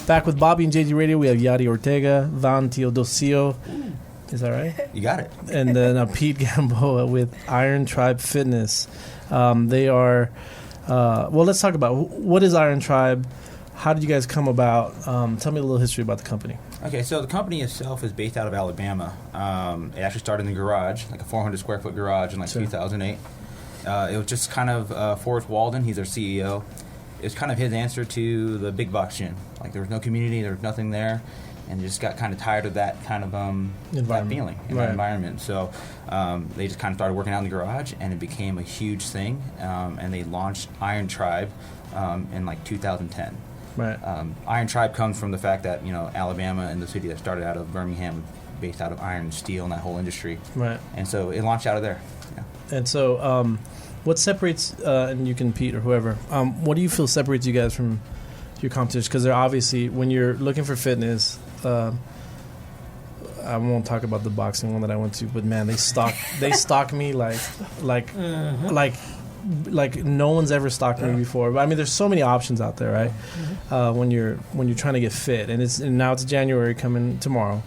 Back with Bobby and JG Radio, we have Yadi Ortega, Van Teodosio. Is that right? You got it. And then Pete Gamboa with Irontribe Fitness. They are, well, let's talk about what is Irontribe? How did you guys come about? Tell me a little history about the company. Okay, so the company itself is based out of Alabama. It actually started in the garage, like a 400 square foot garage in 2008. It was just kind of Forrest Walden, he's our CEO. It was kind of his answer to the big box gym. Like there was no community, there was nothing there, and just got kind of tired of that kind of that feeling in that environment. So they just kind of started working out in the garage, and it became a huge thing. And they launched Irontribe in like 2010. Right. Irontribe comes from the fact that Alabama and the city that started out of Birmingham, based out of iron and steel and that whole industry. Right. And so it launched out of there. Yeah. And so, what separates and you can Pete or whoever? What do you feel separates you guys from your competition? Because they're obviously when you're looking for fitness. I won't talk about the boxing one that I went to, but man, they stalk me like no one's ever stalked me before. But I mean, there's so many options out there, right? When you're trying to get fit, and now it's January coming tomorrow.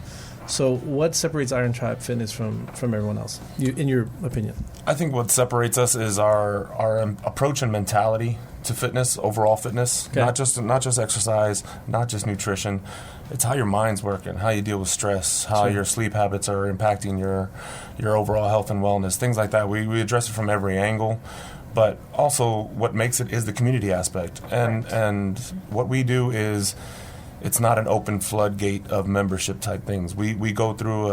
So what separates Irontribe Fitness from everyone else, in your opinion? I think what separates us is our approach and mentality to fitness, overall fitness. Okay. Not just exercise, not just nutrition. It's how your mind's working, how you deal with stress, how your sleep habits are impacting your overall health and wellness, things like that. We address it from every angle. But also what makes it is the community aspect. And what we do is it's not an open floodgate of membership type things. We go through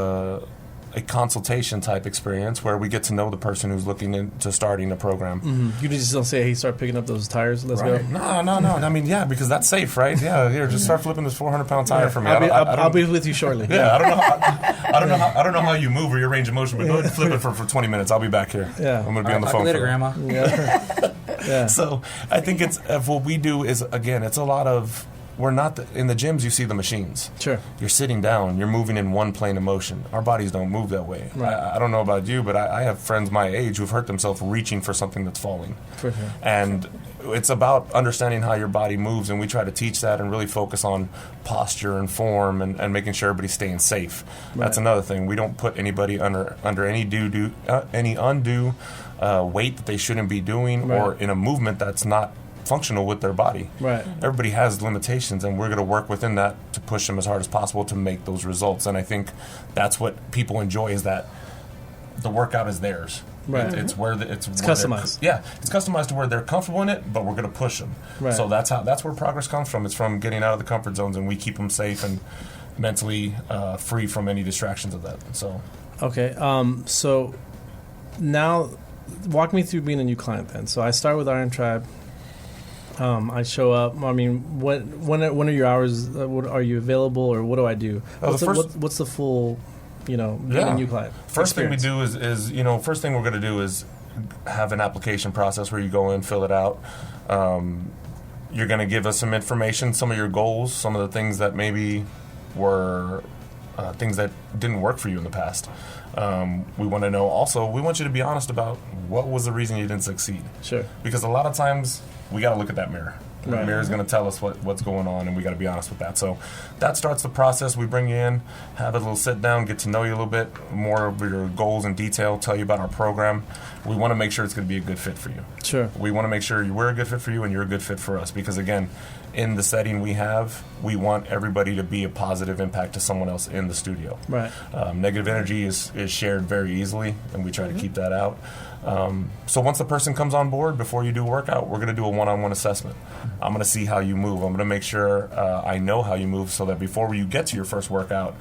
a consultation type experience where we get to know the person who's looking into starting a program. Mm-hmm. You just don't say, hey, start picking up those tires, let's go. No. I mean, yeah, because that's safe, right? Yeah, here, just start flipping this 400-pound tire for me. I'll be with you shortly. Yeah, I don't know how you move or your range of motion, but go ahead and flip it for 20 minutes. I'll be back here. Yeah. I'm going to be on the phone. Later, Grandma. Yeah. So I think what we do is, again, it's a lot of, we're not in the gyms. You see the machines. Sure. You're sitting down. You're moving in one plane of motion. Our bodies don't move that way. Right. I don't know about you, but I have friends my age who've hurt themselves reaching for something that's falling. For sure. And it's about understanding how your body moves, and we try to teach that and really focus on posture and form and making sure everybody's staying safe. Right. That's another thing. We don't put anybody under any undue weight that they shouldn't be doing, or in a movement that's not functional with their body. Right. Everybody has limitations, and we're going to work within that to push them as hard as possible to make those results. And I think that's what people enjoy, is that the workout is theirs. Right. It's customized. It's customized to where they're comfortable in it, but we're going to push them. Right. So that's where progress comes from. It's from getting out of the comfort zones, and we keep them safe and mentally free from any distractions of that. So. Okay. So now, walk me through being a new client then. So I start with Irontribe. I show up. I mean, when are your hours? What are you available, or what do I do? What's the full, being a new client? First thing we do is first thing we're going to do is have an application process where you go in, fill it out. You're going to give us some information, some of your goals, some of the things that maybe were things that didn't work for you in the past. We want to know also, we want you to be honest about what was the reason you didn't succeed. Sure. Because a lot of times we got to look at that mirror. Right. The mirror is going to tell us what's going on, and we got to be honest with that. So that starts the process. We bring you in, have a little sit down, get to know you a little bit more of your goals in detail, tell you about our program. We want to make sure it's going to be a good fit for you. Sure. We want to make sure we're a good fit for you and you're a good fit for us, because again, in the setting we have, we want everybody to be a positive impact to someone else in the studio. Right. Negative energy is shared very easily, and we try to keep that out. So once the person comes on board, before you do a workout, we're going to do a one-on-one assessment. I'm going to see how you move. I'm going to make sure I know how you move, so that before you get to your first workout,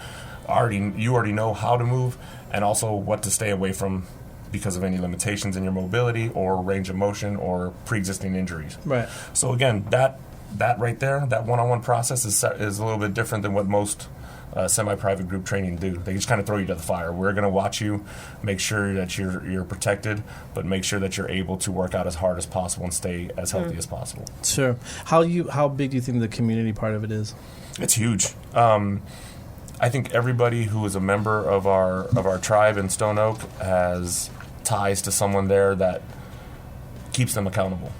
you already know how to move, and also what to stay away from because of any limitations in your mobility or range of motion or pre-existing injuries. Right. So again, that right there, that one-on-one process is a little bit different than what most semi-private group training do. They just kind of throw you to the fire. We're going to watch you, make sure that you're protected, but make sure that you're able to work out as hard as possible and stay as healthy as possible. Sure. How big do you think the community part of it is? It's huge. I think everybody who is a member of our tribe in Stone Oak has ties to someone there that keeps them accountable.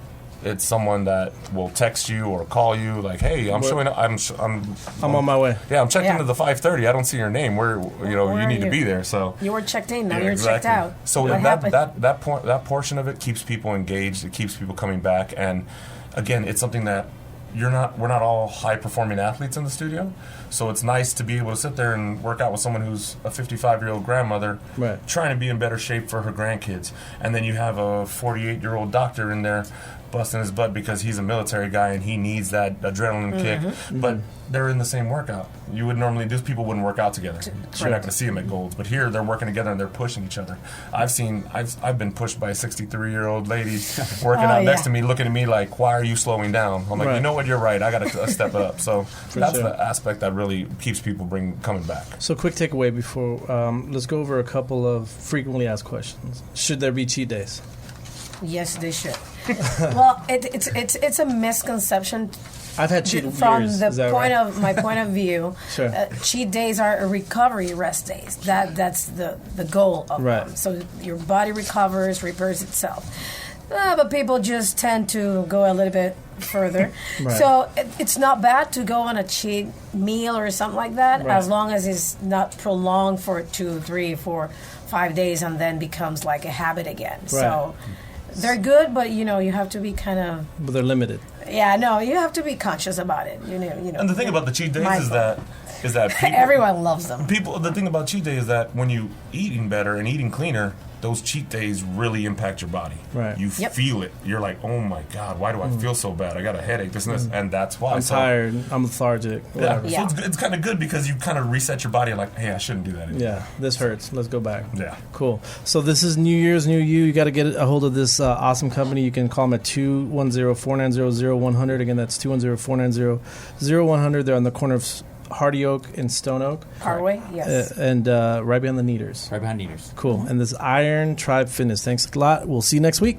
It's someone that will text you or call you like, "Hey, I'm showing up. I'm on my way." Yeah, I'm checked into the 5:30. I don't see your name. Where you need to be there. So you were checked in. Now you're checked out. So that portion of it keeps people engaged. It keeps people coming back. And again, it's something that we're not all high performing athletes in the studio. So it's nice to be able to sit there and work out with someone who's a 55-year-old grandmother trying to be in better shape for her grandkids. And then you have a 48-year-old doctor in there busting his butt because he's a military guy and he needs that adrenaline kick. But they're in the same workout. You would normally, those people wouldn't work out together. You're not going to see them at Gold's. But here, they're working together and they're pushing each other. I've been pushed by a 63-year-old lady working out next to me, looking at me like, "Why are you slowing down?" I'm like, "You know what? You're right. I got to step it up." So that's the aspect that really keeps people coming back. So quick takeaway before, let's go over a couple of frequently asked questions. Should there be cheat days? Yes, they should. Well, it's a misconception. I've had cheat from years. My point of view. Sure. Cheat days are recovery rest days. That's the goal of them. So your body repairs itself. But people just tend to go a little bit further. So it's not bad to go on a cheat meal or something like that, as long as it's not prolonged for 2, 3, 4, 5 days and then becomes like a habit again. So they're good, but you have to be kind of. But they're limited. Yeah, no, you have to be conscious about it. You know. And the thing about the cheat days is that people, everyone loves them. The thing about cheat day is that when you eating better and eating cleaner, those cheat days really impact your body. Right. You feel it. You're like, "Oh my God, why do I feel so bad? I got a headache, this and this," and that's why. I'm tired. I'm lethargic. Yeah. So it's kind of good because you kind of reset your body. Like, "Hey, I shouldn't do that anymore." Yeah, this hurts. Let's go back. Yeah. Cool. So this is New Year's, New You. You got to get a hold of this awesome company. You can call them at 210-490-0100. Again, that's 210-490-0100. They're on the corner of Hardy Oak and Stone Oak. Parkway, yes. And right behind the Neaters. Right behind Neaters. Cool. And this Irontribe Fitness. Thanks a lot. We'll see you next week.